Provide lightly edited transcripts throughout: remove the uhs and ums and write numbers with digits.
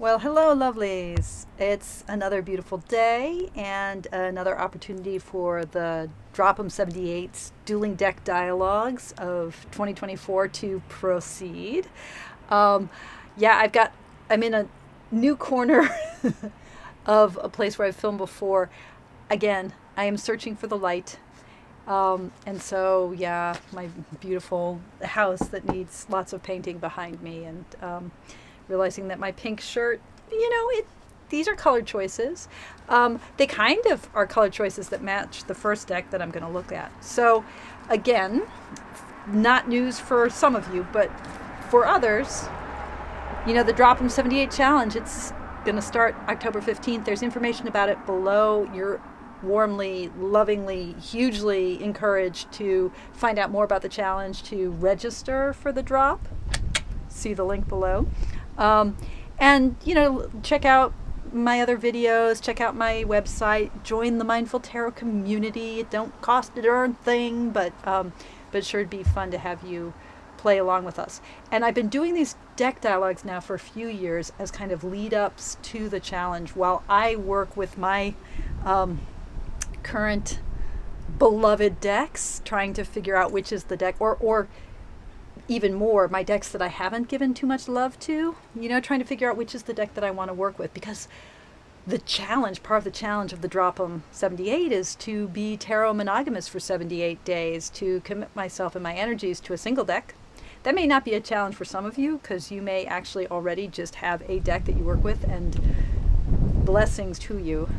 Well, hello, lovelies. It's another beautiful day and another opportunity for the Drop 'em 78's Dueling Deck Dialogues of 2024 to proceed. Um, yeah, I'm in a new corner of a place where I've filmed before. Again, I am searching for the light. And so, yeah, my beautiful house that needs lots of painting behind me, and realizing that my pink shirt, these are color choices. They kind of are color choices that match the first deck that I'm going to look at. So, again, not news for some of you, but for others, the Drop 'em 78 challenge, it's going to start October 15th. There's information about it below. You're warmly, lovingly, hugely encouraged to find out more about the challenge, to register for the drop. See the link below. And, check out my other videos, check out my website, join the Mindful Tarot community. It don't cost a darn thing, but sure it'd be fun to have you play along with us. And I've been doing these deck dialogues now for a few years as kind of lead-ups to the challenge while I work with my current beloved decks, trying to figure out which is the deck, or even more, my decks that I haven't given too much love to, trying to figure out which is the deck that I want to work with, because part of the challenge of the Drop 'em 78 is to be tarot monogamous for 78 days, to commit myself and my energies to a single deck. That may not be a challenge for some of you, because you may actually already just have a deck that you work with, and blessings to you.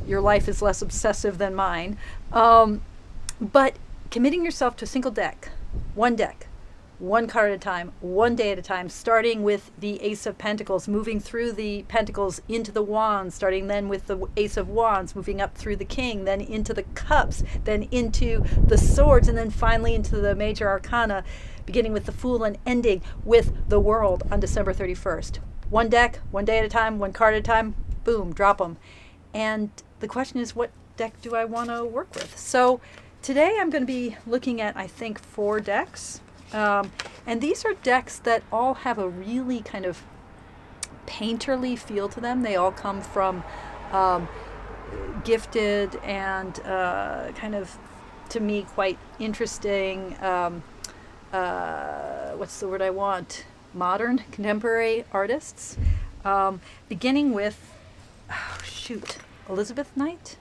Your life is less obsessive than mine. But committing yourself to a single deck, one card at a time, one day at a time, starting with the Ace of Pentacles, moving through the Pentacles into the Wands, starting then with the Ace of Wands, moving up through the King, then into the Cups, then into the Swords, and then finally into the Major Arcana, beginning with the Fool and ending with the World on December 31st. One deck, one day at a time, one card at a time, boom, drop them. And the question is, what deck do I want to work with? So today I'm going to be looking at, I think, 4 decks. And these are decks that all have a really kind of painterly feel to them. They all come from gifted and kind of, to me, quite interesting, what's the word I want? Modern, contemporary artists. Beginning with, Elizabeth Knight?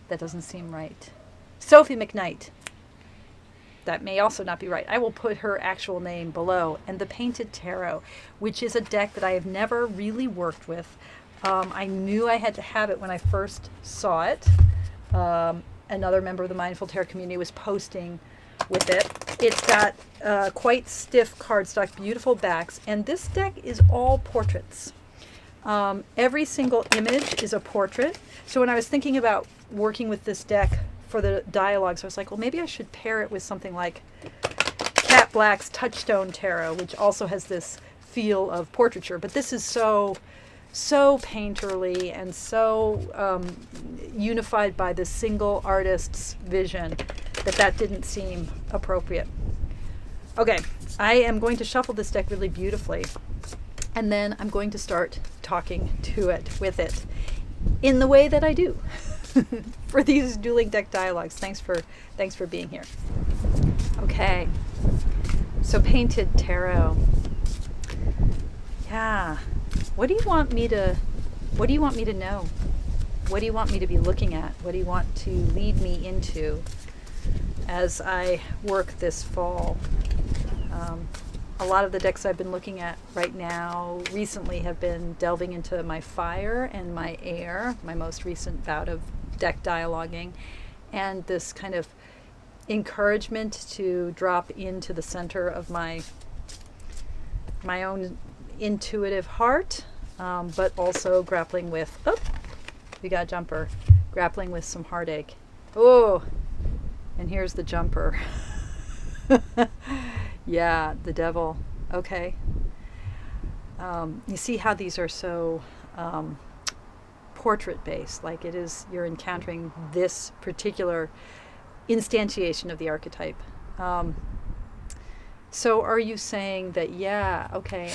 That doesn't seem right. Sophie McKnight. That may also not be right. I will put her actual name below. And the Painted Tarot, which is a deck that I have never really worked with. I knew I had to have it when I first saw it. Another member of the Mindful Tarot community was posting with it. It's got quite stiff cardstock, beautiful backs, and this deck is all portraits. Every single image is a portrait. So when I was thinking about working with this deck for the dialogues, I was like, well, maybe I should pair it with something like Cat Black's Touchstone Tarot, which also has this feel of portraiture. But this is so painterly and so unified by this single artist's vision that didn't seem appropriate. Okay, I am going to shuffle this deck really beautifully, and then I'm going to start talking to it, with it, in the way that I do for these dueling deck dialogues. Thanks for being here. Okay, so Painted Tarot. Yeah, what do you want me to know? What do you want me to be looking at? What do you want to lead me into as I work this fall? A lot of the decks I've been looking at right now recently have been delving into my fire and my air, my most recent bout of deck dialoguing, and this kind of encouragement to drop into the center of my own intuitive heart, but also grappling with, we got a jumper, grappling with some heartache. Oh, and here's the jumper. Yeah, the devil. Okay. You see how these are so portrait based, like it is, you're encountering this particular instantiation of the archetype. So are you saying that, yeah, okay,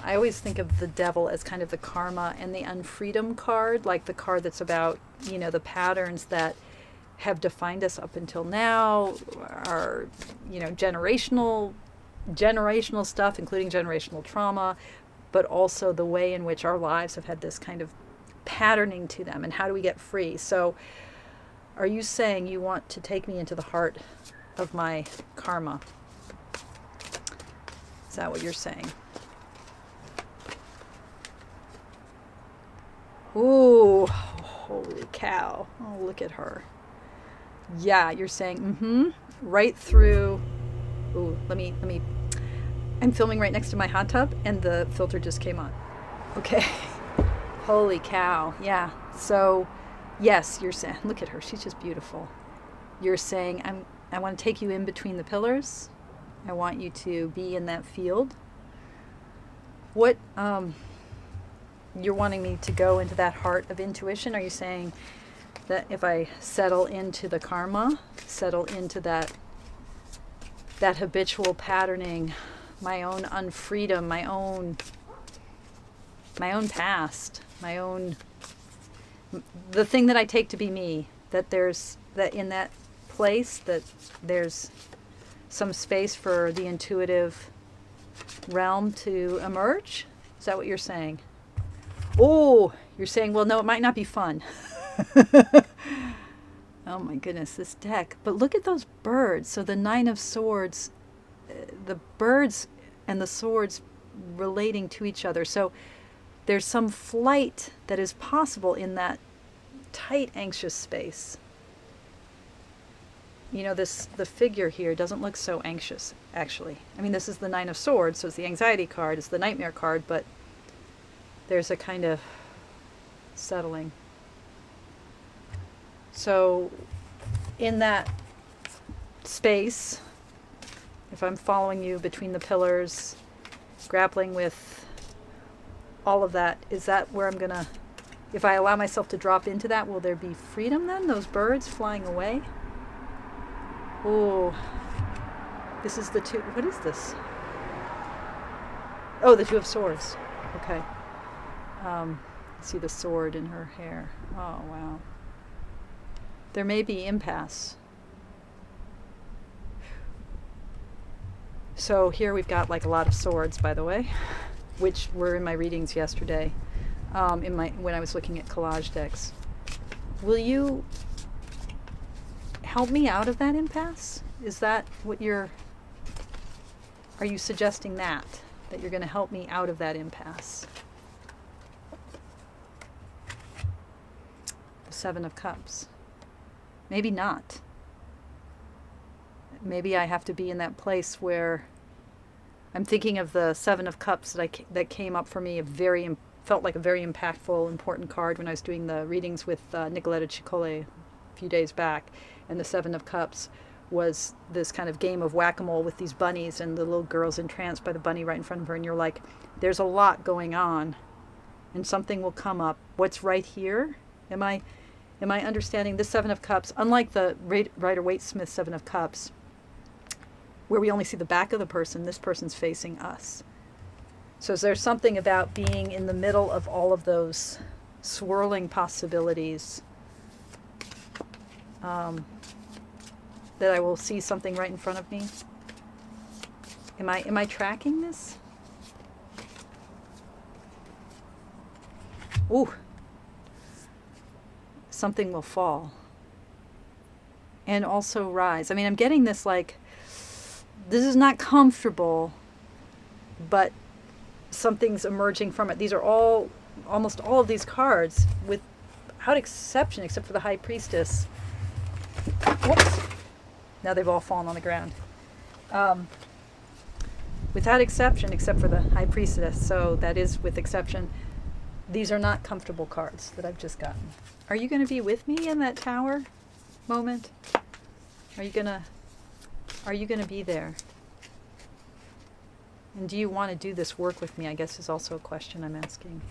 I always think of the devil as kind of the karma and the unfreedom card, like the card that's about, the patterns that have defined us up until now, our, generational stuff, including generational trauma, but also the way in which our lives have had this kind of patterning to them, and how do we get free? So are you saying you want to take me into the heart of my karma? Is that what you're saying? Ooh, holy cow. Oh, look at her. Yeah, you're saying, right through. Ooh, let me. I'm filming right next to my hot tub, and the filter just came on. Okay. Holy cow. Yeah. So, yes, you're saying, look at her. She's just beautiful. You're saying, I want to take you in between the pillars. I want you to be in that field. What, you're wanting me to go into that heart of intuition? Are you saying that if I settle into the karma, settle into that habitual patterning, my own unfreedom, my own past, the thing that I take to be me, that in that place, that there's some space for the intuitive realm to emerge? Is that what you're saying? Oh, you're saying, well, no, it might not be fun. Oh my goodness, this deck. But look at those birds. So the Nine of Swords, the birds and the swords relating to each other. So there's some flight that is possible in that tight, anxious space. The figure here doesn't look so anxious, actually. I mean, this is the Nine of Swords, so it's the anxiety card, it's the nightmare card, but there's a kind of settling. So in that space, if I'm following you between the pillars, grappling with all of that, is that where I'm going to, if I allow myself to drop into that, will there be freedom then? Those birds flying away? Oh, this is the two. What is this? Oh, the Two of Swords. Okay. See the sword in her hair. Oh, wow. There may be impasse. So here we've got like a lot of swords, by the way, which were in my readings yesterday, when I was looking at collage decks. Will you help me out of that impasse? Is that what are you suggesting that you're going to help me out of that impasse? The Seven of Cups. Maybe not. Maybe I have to be in that place where I'm thinking of the Seven of Cups that came up for me, felt like a very impactful, important card when I was doing the readings with Nicoletta Ciccole a few days back. And the Seven of Cups was this kind of game of whack-a-mole with these bunnies, and the little girl's entranced by the bunny right in front of her, and you're like, there's a lot going on, and something will come up. What's right here? Am I understanding this Seven of Cups, unlike the Rider-Waite-Smith Seven of Cups, where we only see the back of the person, this person's facing us. So is there something about being in the middle of all of those swirling possibilities, that I will see something right in front of me? Am I tracking this? Ooh. Something will fall. And also rise. I mean, I'm getting this like, this is not comfortable, but something's emerging from it. These are almost all of these cards, without exception, except for the High Priestess. Whoops. Now they've all fallen on the ground. Without exception, except for the High Priestess, so that is with exception, these are not comfortable cards that I've just gotten. Are you going to be with me in that tower moment? Are you going to be there? And do you want to do this work with me, I guess, is also a question I'm asking.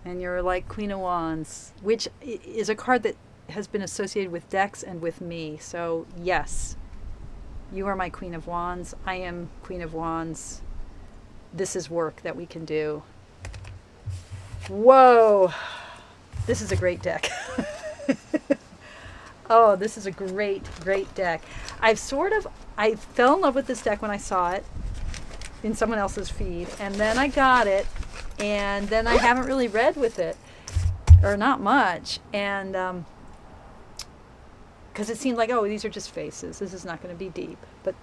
And you're like Queen of Wands, which is a card that has been associated with decks and with me. So yes, You are my Queen of Wands. I am Queen of Wands. This is work that we can do. Whoa. This is a great deck. Oh, this is a great, great deck. I fell in love with this deck when I saw it in someone else's feed, and then I got it, and then I haven't really read with it, or not much, and because it seemed like, oh, these are just faces. This is not going to be deep. But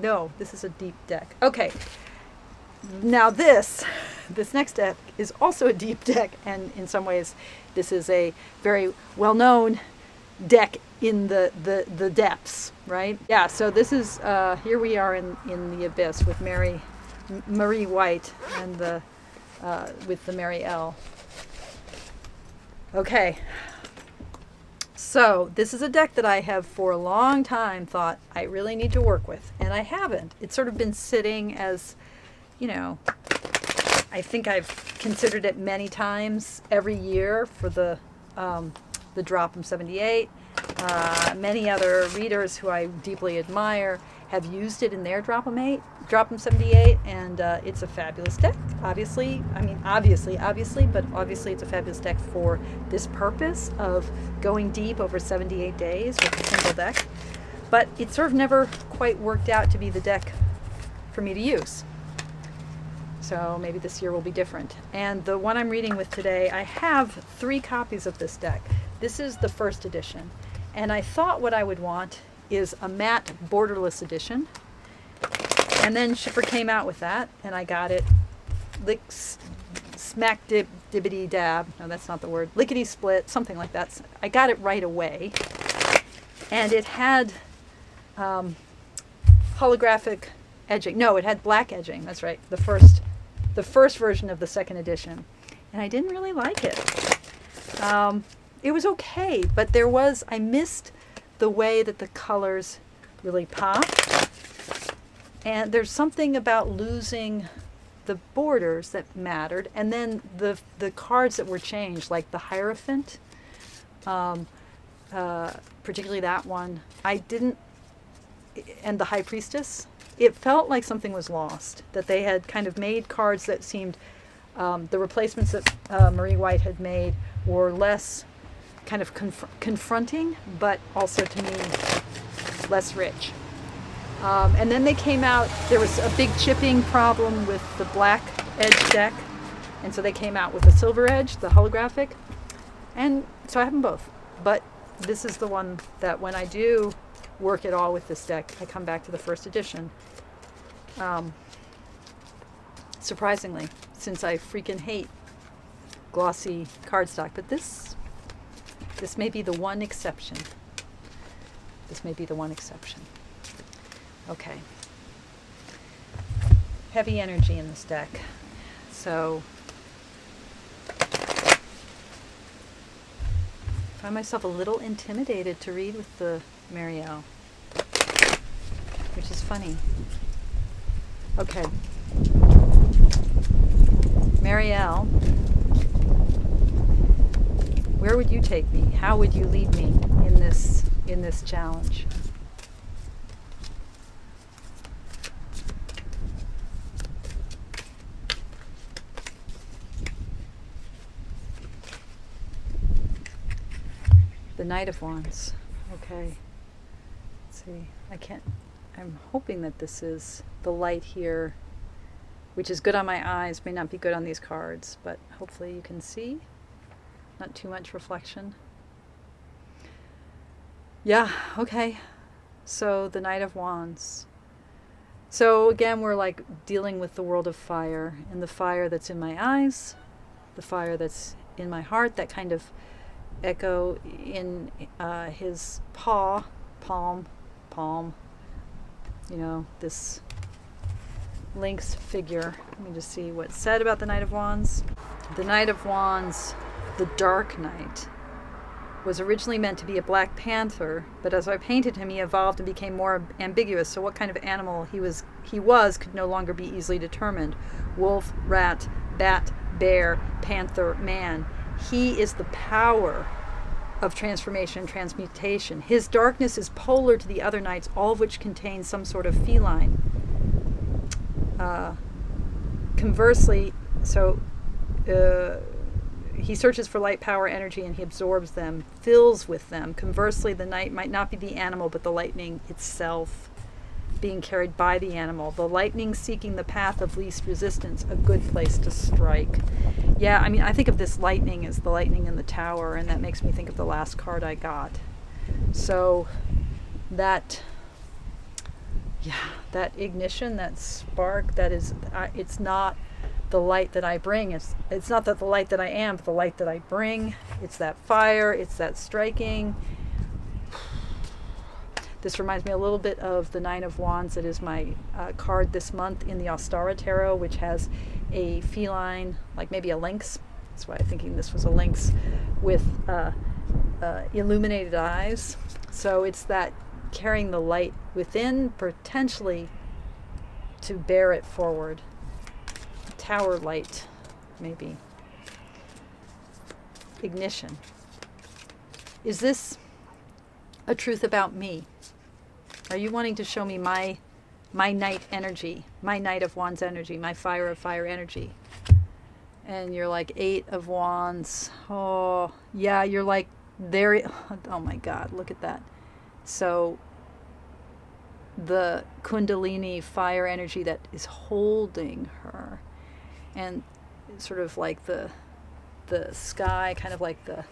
no, this is a deep deck. Okay. Now this next deck is also a deep deck, and in some ways this is a very well-known deck in the depths, right? Yeah, so this is, here we are in the abyss with Marie White and with the Mary L. Okay, so this is a deck that I have for a long time thought I really need to work with, and I haven't. It's sort of been sitting as, you know, I think I've considered it many times every year for the Drop 'em 78. Many other readers who I deeply admire have used it in their Drop 'em 78, and it's a fabulous deck. Obviously, but obviously it's a fabulous deck for this purpose of going deep over 78 days with a single deck. But it sort of never quite worked out to be the deck for me to use. So maybe this year will be different. And the one I'm reading with today, I have 3 copies of this deck. This is the first edition. And I thought what I would want is a matte borderless edition. And then Shipper came out with that, and I got it smack dibbity dab. No, that's not the word. Lickety split, something like that. I got it right away. And it had holographic edging. No, it had black edging. That's right. The first version of the second edition. And I didn't really like it. It was okay, but I missed the way that the colors really popped. And there's something about losing the borders that mattered. And then the cards that were changed, like the Hierophant, particularly that one, and the High Priestess, it felt like something was lost, that they had kind of made cards that seemed, the replacements that Marie White had made were less kind of confronting, but also to me less rich. And then they came out, there was a big chipping problem with the black edge deck, and so they came out with a silver edge, the holographic, and so I have them both. But this is the one that when I do work at all with this deck, I come back to the first edition. Surprisingly, since I freaking hate glossy cardstock, but this may be the one exception. This may be the one exception. Okay. Heavy energy in this deck. So I find myself a little intimidated to read with the Marielle, which is funny. Okay. Marielle, where would you take me? How would you lead me in this challenge? The Knight of Wands. Okay. Let's see. I'm hoping that this is the light here, which is good on my eyes, may not be good on these cards, but hopefully you can see. Not too much reflection. Yeah, okay. So the Knight of Wands. So again, we're like dealing with the world of fire, and the fire that's in my eyes, the fire that's in my heart, that kind of echo in his palm, you know, this lynx figure. Let me just see what's said about the Knight of Wands. The Knight of Wands, the Dark Knight, was originally meant to be a black panther, but as I painted him, he evolved and became more ambiguous, so what kind of animal he was could no longer be easily determined. Wolf, rat, bat, bear, panther, man. He is the power of transformation and transmutation. His darkness is polar to the other nights, all of which contain some sort of feline. Conversely, he searches for light, power, energy, and he absorbs them, fills with them. Conversely, the night might not be the animal, but the lightning itself, being carried by the animal. The lightning seeking the path of least resistance, a good place to strike. Yeah, I mean, I think of this lightning as the lightning in the tower, and that makes me think of the last card I got. So that ignition, that spark, that is, it's not the light that I bring. It's not that the light that I am, but the light that I bring. It's that fire. It's that striking. This reminds me a little bit of the Nine of Wands. It is my card this month in the Ostara Tarot, which has a feline, like maybe a lynx. That's why I'm thinking this was a lynx with illuminated eyes. So it's that carrying the light within, potentially to bear it forward. Tower light, maybe. Ignition. Is this a truth about me? Are you wanting to show me my night energy, my Knight of Wands energy, my Fire of Fire energy? And you're like, Eight of Wands. Oh, yeah, you're like, there. Oh my God, look at that. So the Kundalini fire energy that is holding her, and sort of like the sky, kind of like the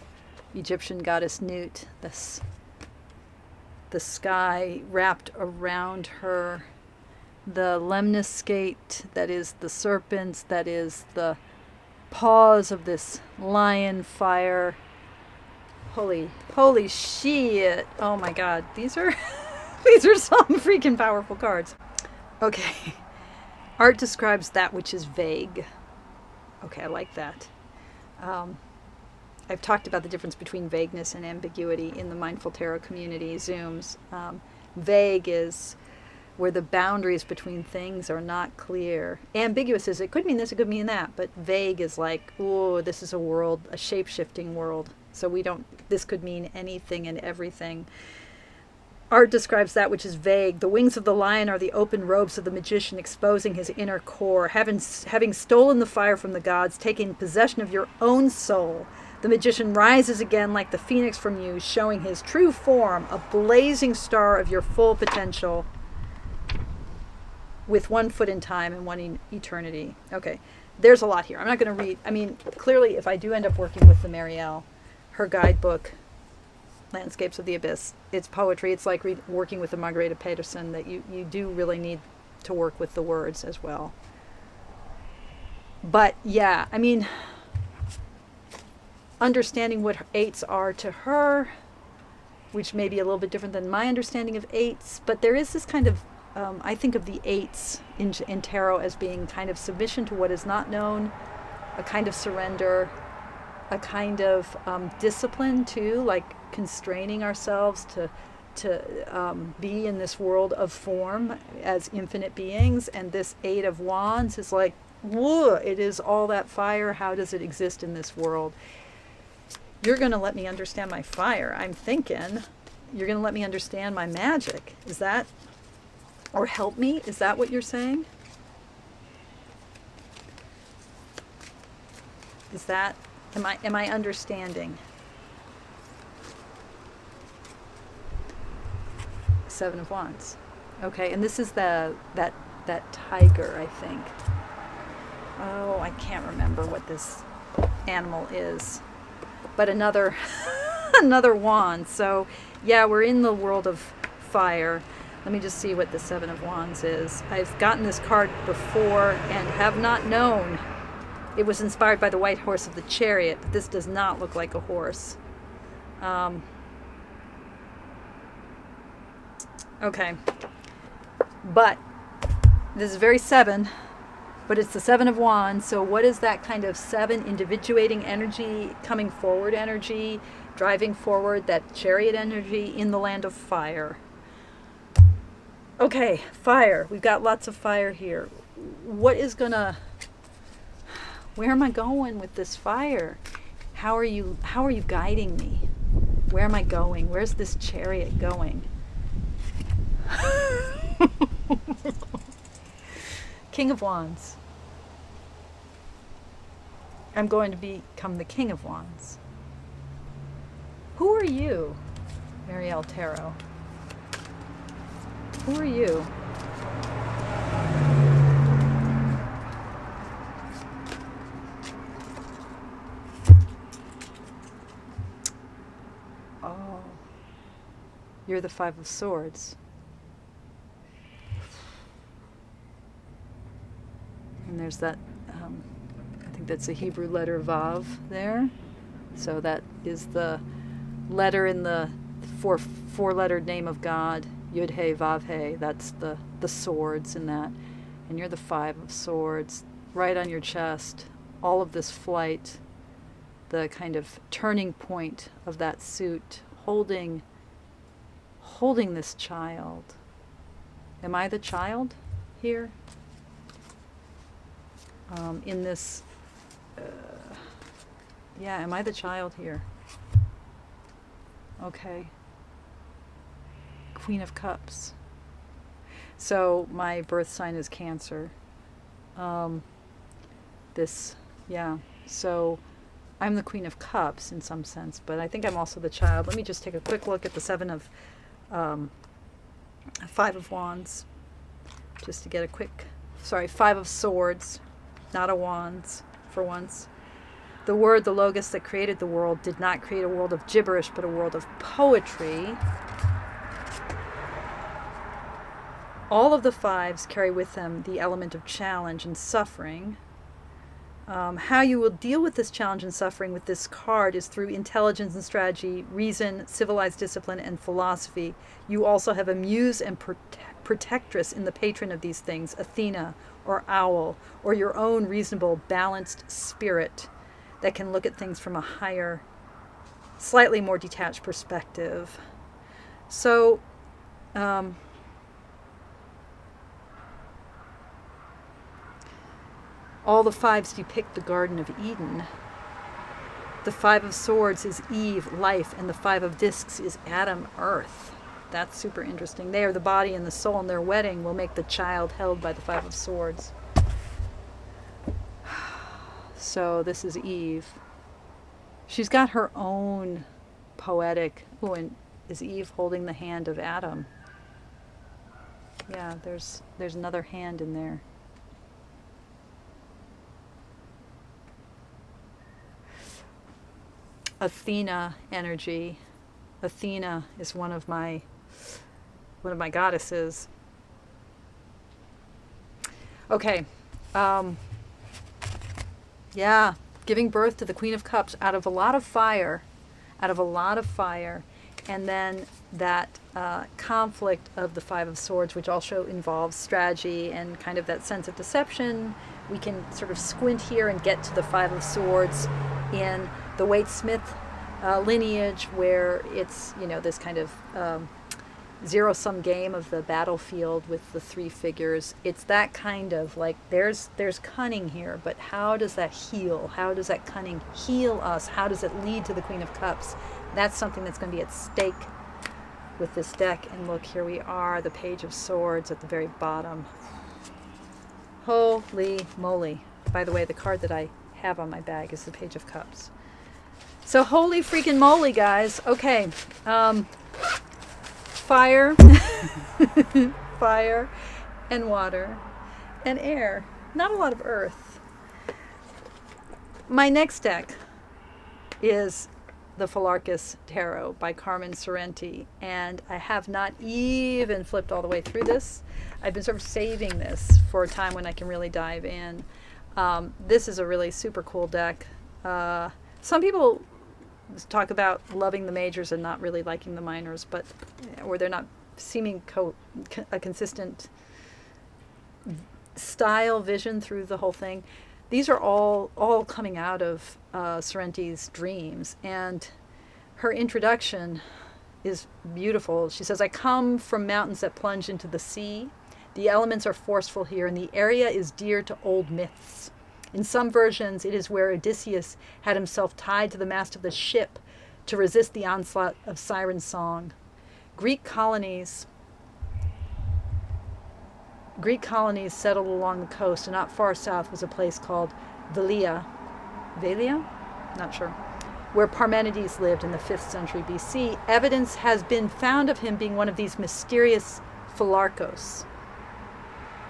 Egyptian goddess Nut, the sky wrapped around her, the lemniscate, that is the serpents, that is the paws of this lion fire. Holy shit. Oh my God. These are some freaking powerful cards. Okay. Art describes that which is vague. Okay, I like that. I've talked about the difference between vagueness and ambiguity in the Mindful Tarot community, Zooms. Vague is where the boundaries between things are not clear. Ambiguous is, it could mean this, it could mean that, but vague is like, oh, this is a world, a shape-shifting world. So this could mean anything and everything. Art describes that which is vague. The wings of the lion are the open robes of the magician, exposing his inner core. Having stolen the fire from the gods, taking possession of your own soul, the magician rises again like the phoenix from you, showing his true form, a blazing star of your full potential, with 1 foot in time and one in eternity. Okay, there's a lot here. I'm not going to read. I mean, clearly, if I do end up working with the Marielle, her guidebook, Landscapes of the Abyss, it's poetry. It's like working with the Margareta Pedersen, that you do really need to work with the words as well. But yeah, I mean, understanding what eights are to her, which may be a little bit different than my understanding of eights, but there is this kind of, I think of the eights in tarot as being kind of submission to what is not known, a kind of surrender, a kind of discipline too, like constraining ourselves to be in this world of form as infinite beings. And this Eight of Wands is like, whoa, it is all that fire. How does it exist in this world? You're going to let me understand my fire. I'm thinking you're going to let me understand my magic. Is that, or help me? Is that what you're saying? Is that, am I understanding? Seven of Wands. Okay, and this is that tiger, I think. Oh, I can't remember what this animal is. But another another wand. So yeah, we're in the world of fire. Let me just see what the Seven of Wands is. I've gotten this card before and have not known. It was inspired by the white horse of the chariot, but this does not look like a horse. Okay. But this is very seven, but it's the Seven of Wands. So what is that kind of seven individuating energy, coming forward energy, driving forward, that chariot energy in the land of fire? Okay, fire. We've got lots of fire here. What is gonna, where am I going with this fire? How are you guiding me? Where am I going? Where's this chariot going? King of Wands. I'm going to become the King of Wands. Who are you, Marielle Tarot? Who are you? Oh, you're the Five of Swords. And there's that, I think that's a Hebrew letter Vav there. So that is the letter in the four-lettered name of God, Yud He Vav He. That's the swords in that. And you're the Five of Swords, right on your chest. All of this flight, the kind of turning point of that suit, holding this child. Am I the child here? In this, yeah, am I the child here? Okay. Queen of Cups. So my birth sign is Cancer. So I'm the Queen of Cups in some sense, but I think I'm also the child. Let me just take a quick look at the Five of Wands, just to get a quick, Five of Swords, not a Wands for once. The word, the Logos that created the world, did not create a world of gibberish, but a world of poetry. All of the fives carry with them the element of challenge and suffering. How you will deal with this challenge and suffering with this card is through intelligence and strategy, reason, civilized discipline, and philosophy. You also have a muse and protectress in the patron of these things, Athena or Owl, or your own reasonable, balanced spirit that can look at things from a higher, slightly more detached perspective. So, all the fives depict the Garden of Eden. The Five of Swords is Eve, life, and the Five of Discs is Adam, earth. That's super interesting. They are the body and the soul, and their wedding will make the child held by the Five of Swords. So this is Eve. She's got her own poetic... Oh, and is Eve holding the hand of Adam? Yeah, there's another hand in there. Athena energy. Athena is one of my goddesses. Okay. Yeah, giving birth to the Queen of Cups out of a lot of fire, and then that conflict of the Five of Swords, which also involves strategy and kind of that sense of deception. We can sort of squint here and get to the Five of Swords in the Waite-Smith lineage, where it's, this kind of zero-sum game of the battlefield with the three figures. It's that kind of like, there's cunning here, but how does that heal? How does that cunning heal us? How does it lead to the Queen of Cups? That's something that's going to be at stake with this deck. And look, here we are, the Page of Swords at the very bottom. Holy moly. By the way, the card that I have on my bag is the Page of Cups. So holy freaking moly, guys. Okay. Fire, fire, and water, and air. Not a lot of earth. My next deck is the Pholarchos Tarot by Carmen Sorrenti, and I have not even flipped all the way through this. I've been sort of saving this for a time when I can really dive in. This is a really super cool deck. Some people talk about loving the majors and not really liking the minors, or they're not seeming a consistent style vision through the whole thing. These are all coming out of Sorrenti's dreams, and her introduction is beautiful. She says, I come from mountains that plunge into the sea. The elements are forceful here, and the area is dear to old myths. In some versions, it is where Odysseus had himself tied to the mast of the ship to resist the onslaught of siren song. Greek colonies settled along the coast, and not far south was a place called Velia? Not sure. Where Parmenides lived in the 5th century BC. Evidence has been found of him being one of these mysterious Pholarchos.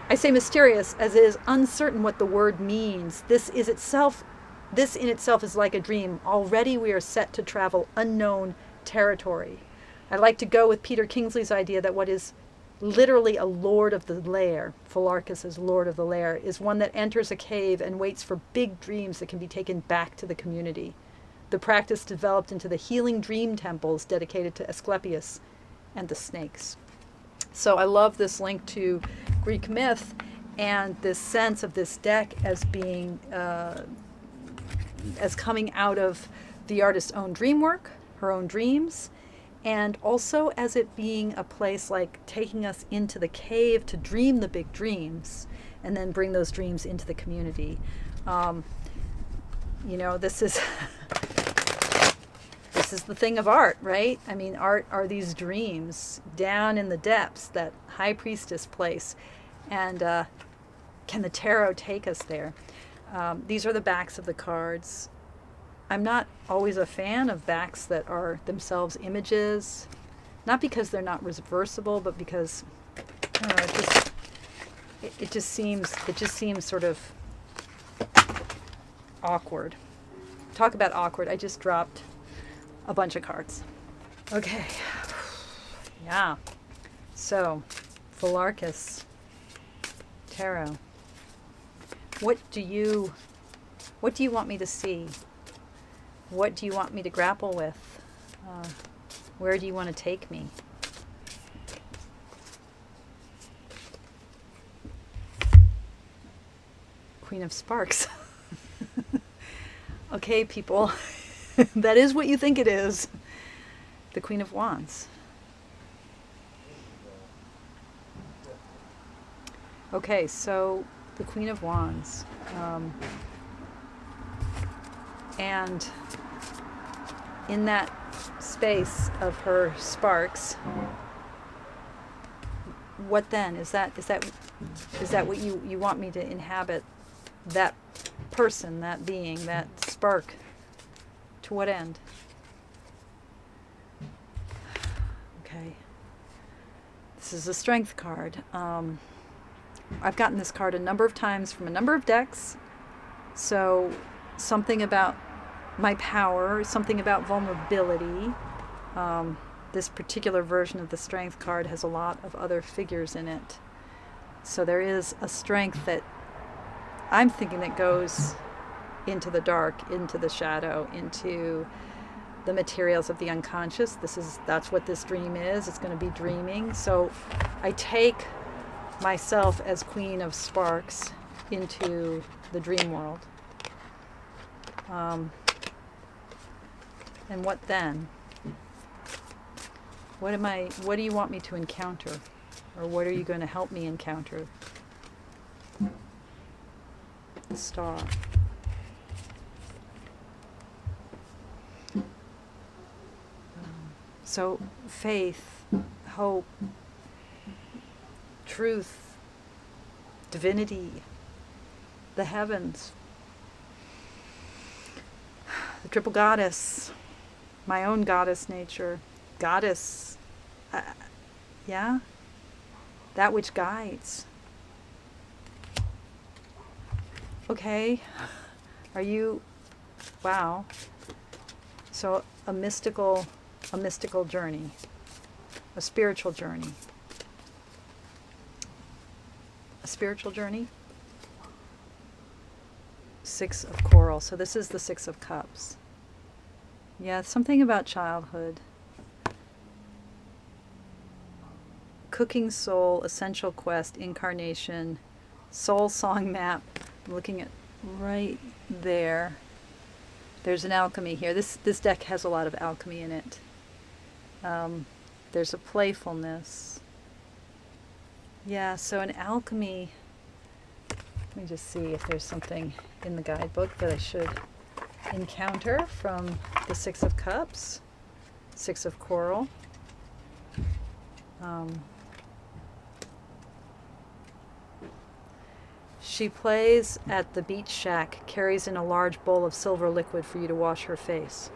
I say mysterious as it is uncertain what the word means. This in itself is like a dream. Already we are set to travel unknown territory. I like to go with Peter Kingsley's idea that what is literally a lord of the lair, Pholarchos as lord of the lair, is one that enters a cave and waits for big dreams that can be taken back to the community. The practice developed into the healing dream temples dedicated to Asclepius and the snakes. So I love this link to Greek myth and this sense of this deck as being, as coming out of the artist's own dream work, her own dreams, and also as it being a place like taking us into the cave to dream the big dreams and then bring those dreams into the community. This is this is the thing of art, right? I mean, art are these dreams down in the depths, that high priestess place. And can the tarot take us there? These are the backs of the cards. I'm not always a fan of backs that are themselves images, not because they're not reversible, but because I don't know, it just seems sort of awkward. Talk about awkward. I just dropped a bunch of cards. Okay. Yeah. So, Pholarchos Tarot. What do you want me to see? What do you want me to grapple with? Where do you want to take me? Queen of Sparks. Okay, people. That is what you think it is. The Queen of Wands. Okay, so the Queen of Wands. And in that space of her sparks, what then? Is that what you want me to inhabit? That person, that being, that spark? To what end? Okay. This is a strength card. I've gotten this card a number of times from a number of decks. So something about my power, something about vulnerability. This particular version of the strength card has a lot of other figures in it. So there is a strength that I'm thinking that goes into the dark, into the shadow, into the materials of the unconscious. That's what this dream is. It's going to be dreaming. So I take myself as Queen of Sparks into the dream world. And what then? What do you want me to encounter? Or what are you going to help me encounter? The Star. So faith, hope, truth, divinity, the heavens, the triple goddess, my own goddess nature, goddess, yeah, that which guides. Okay, are you, wow, so a mystical journey, a spiritual journey. A spiritual journey. Six of Coral. So this is the Six of Cups. Yeah, something about childhood. Cooking Soul, Essential Quest, Incarnation, Soul Song Map. I'm looking at right there. There's an alchemy here. This deck has a lot of alchemy in it. There's a playfulness. Yeah, so an alchemy. Let me just see if there's something in the guidebook that I should encounter from the Six of Cups. Six of Coral. She plays at the beach shack, carries in a large bowl of silver liquid for you to wash her face.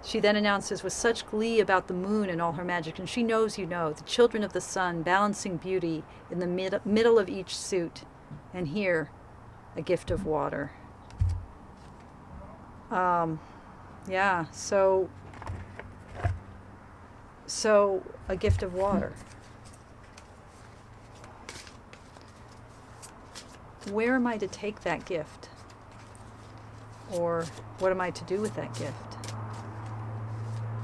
She then announces with such glee about the moon and all her magic, and she knows you know, the children of the sun, balancing beauty in the middle of each suit, and here, a gift of water. Yeah, so a gift of water. Where am I to take that gift? Or what am I to do with that gift?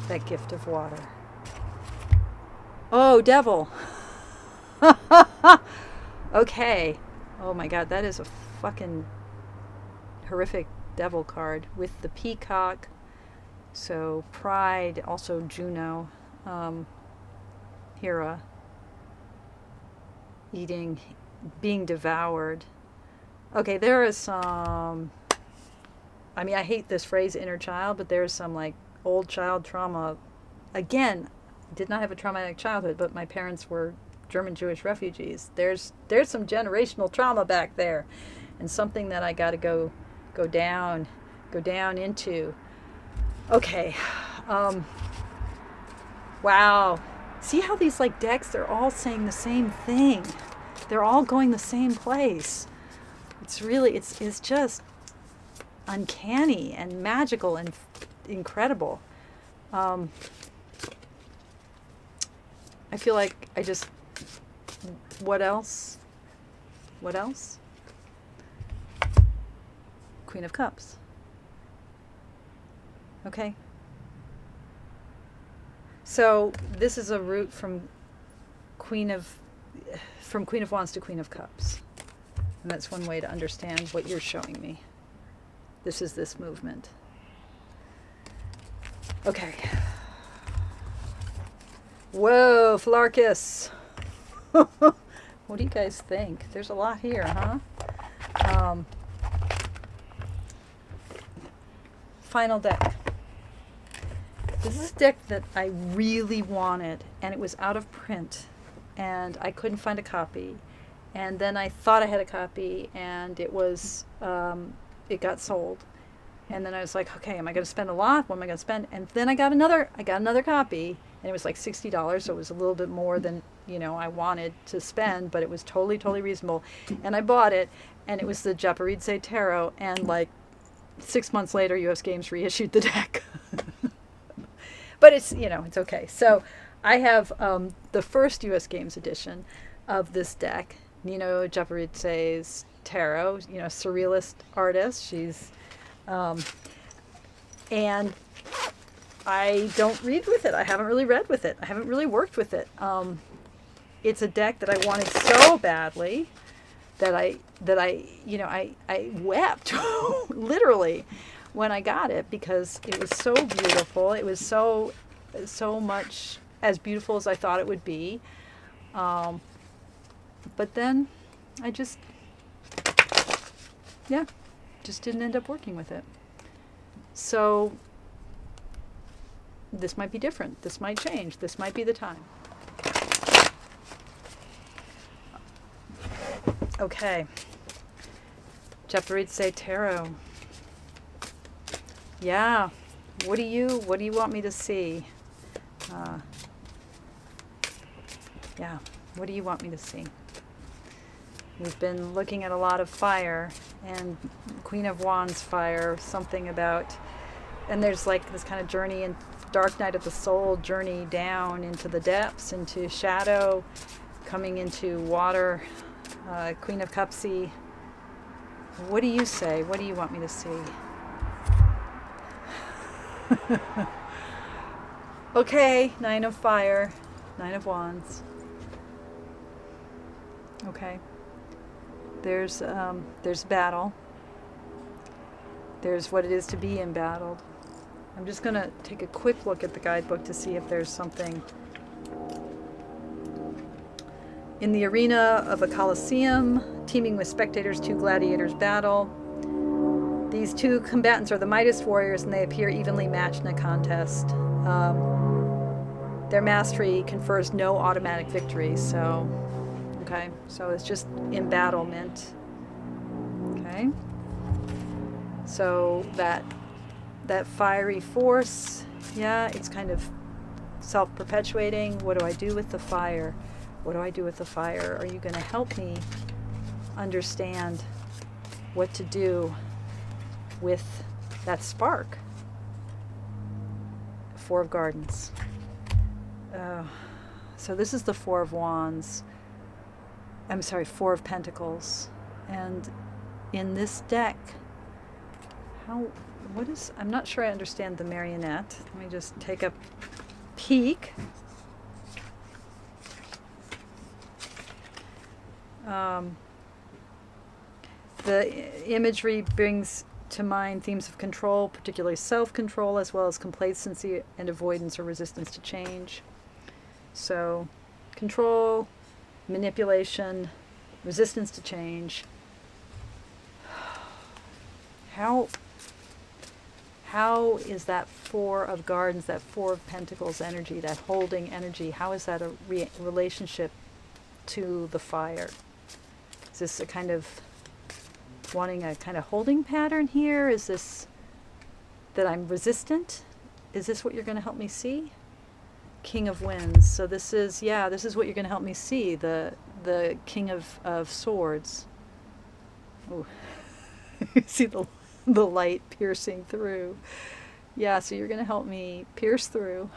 That gift of water. Oh, devil. Okay. Oh my God, that is a fucking horrific devil card with the peacock. So pride, also Juno, Hera, eating, being devoured. Okay, there is some, I mean, I hate this phrase inner child, but there's some like old child trauma. Again, did not have a traumatic childhood, but my parents were German Jewish refugees. There's some generational trauma back there, and something that I got to go down into. Okay. Wow. See how these like decks, they're all saying the same thing. They're all going the same place. It's really, it's just uncanny and magical and incredible. I feel like what else? Queen of Cups. Okay. So this is a route from Queen of Wands to Queen of Cups. And that's one way to understand what you're showing me. This is this movement. Okay. Whoa, Pholarchos. What do you guys think? There's a lot here, huh? Final deck. This is a deck that I really wanted, and it was out of print, and I couldn't find a copy. And then I thought I had a copy, and it was, it got sold. And then I was like, okay, am I going to spend a lot? What am I going to spend? And then I got another copy, and it was like $60, so it was a little bit more than, I wanted to spend, but it was totally, totally reasonable. And I bought it, and it was the Japaridze Tarot, and like 6 months later, US Games reissued the deck. But it's, it's okay. So I have the first US Games edition of this deck, Nino Japaridze's Tarot, surrealist artist. She's, and I don't read with it. I haven't really read with it. I haven't really worked with it. It's a deck that I wanted so badly that I wept literally when I got it, because it was so beautiful. It was so much as beautiful as I thought it would be. But then I just didn't end up working with it. So this might be different. This might change. This might be the time. Okay. Japaridze Tarot. Yeah. What do you want me to see? Yeah. What do you want me to see? We've been looking at a lot of fire, and Queen of Wands fire, something about, and there's like this kind of journey in dark night of the soul, journey down into the depths, into shadow, coming into water, Queen of Cupsy. What do you say? What do you want me to see? Okay, Nine of Fire, Nine of Wands. Okay. There's battle. There's what it is to be embattled. I'm just going to take a quick look at the guidebook to see if there's something. In the arena of a coliseum, teeming with spectators, two gladiators battle. These two combatants are the Midas warriors, and they appear evenly matched in a contest. Their mastery confers no automatic victory, so, okay, so it's just embattlement. Okay, so that fiery force, yeah, it's kind of self-perpetuating. What do I do with the fire? What do I do with the fire? Are you going to help me understand what to do with that spark? Four of Gardens. So this is the Four of Wands. I'm sorry, Four of Pentacles. And in this deck, I'm not sure I understand the marionette. Let me just take a peek. The imagery brings to mind themes of control, particularly self-control, as well as complacency and avoidance or resistance to change. So, control, manipulation, resistance to change. How is that Four of Gardens, that Four of Pentacles energy, that holding energy, how is that a relationship to the fire? Is this a kind of wanting a kind of holding pattern here? Is this that I'm resistant? Is this what you're going to help me see? King of Wands. So this is what you're going to help me see, the King of Swords. Oh, you see the light piercing through. Yeah, so you're going to help me pierce through.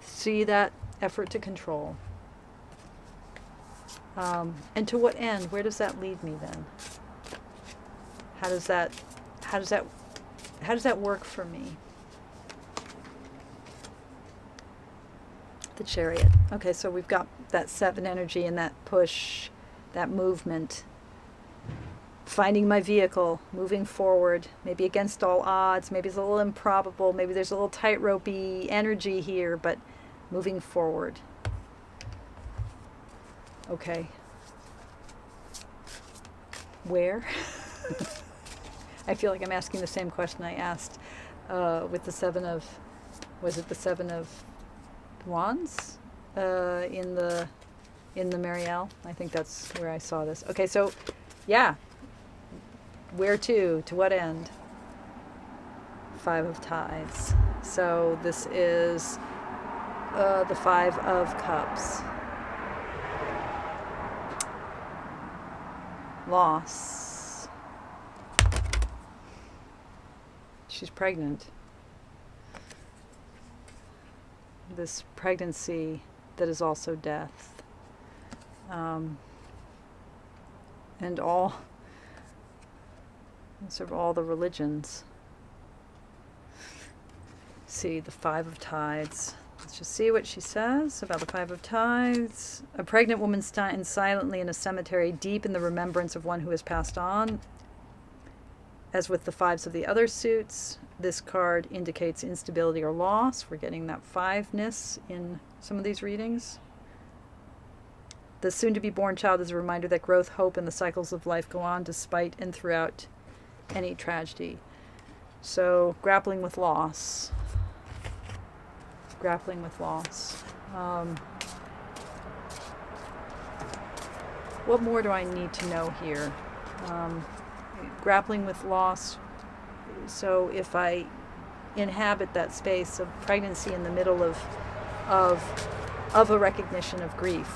See that effort to control. And to what end? Where does that lead me then? How does that work for me? The Chariot. Okay, so we've got that 7 energy and that push, that movement. Finding my vehicle, moving forward, maybe against all odds, maybe it's a little improbable, maybe there's a little tightrope-y energy here, but moving forward. Okay. Where? I feel like I'm asking the same question I asked with the Seven of Wands in the Marielle? I think that's where I saw this. Okay, so yeah. Where to? To what end? Five of Tides. So this is the Five of Cups. Loss. She's pregnant. This pregnancy that is also death. And sort of all the religions. See, the Five of Tides. Let's just see what she says about the Five of Tides. A pregnant woman stands silently in a cemetery, deep in the remembrance of one who has passed on. As with the fives of the other suits, this card indicates instability or loss. We're getting that fiveness in some of these readings. The soon-to-be-born child is a reminder that growth, hope, and the cycles of life go on despite and throughout any tragedy. So, grappling with loss. Grappling with loss. What more do I need to know here? Grappling with loss. So if I inhabit that space of pregnancy in the middle of a recognition of grief,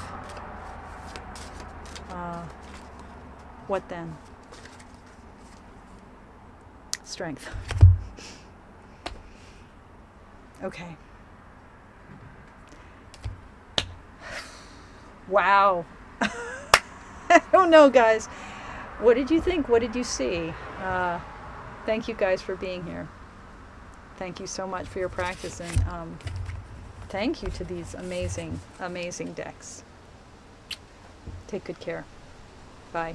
what then? Strength. Okay. Wow. I don't know, guys. What did you think? What did you see? Thank you guys for being here. Thank you so much for your practice, and thank you to these amazing, amazing decks. Take good care. Bye.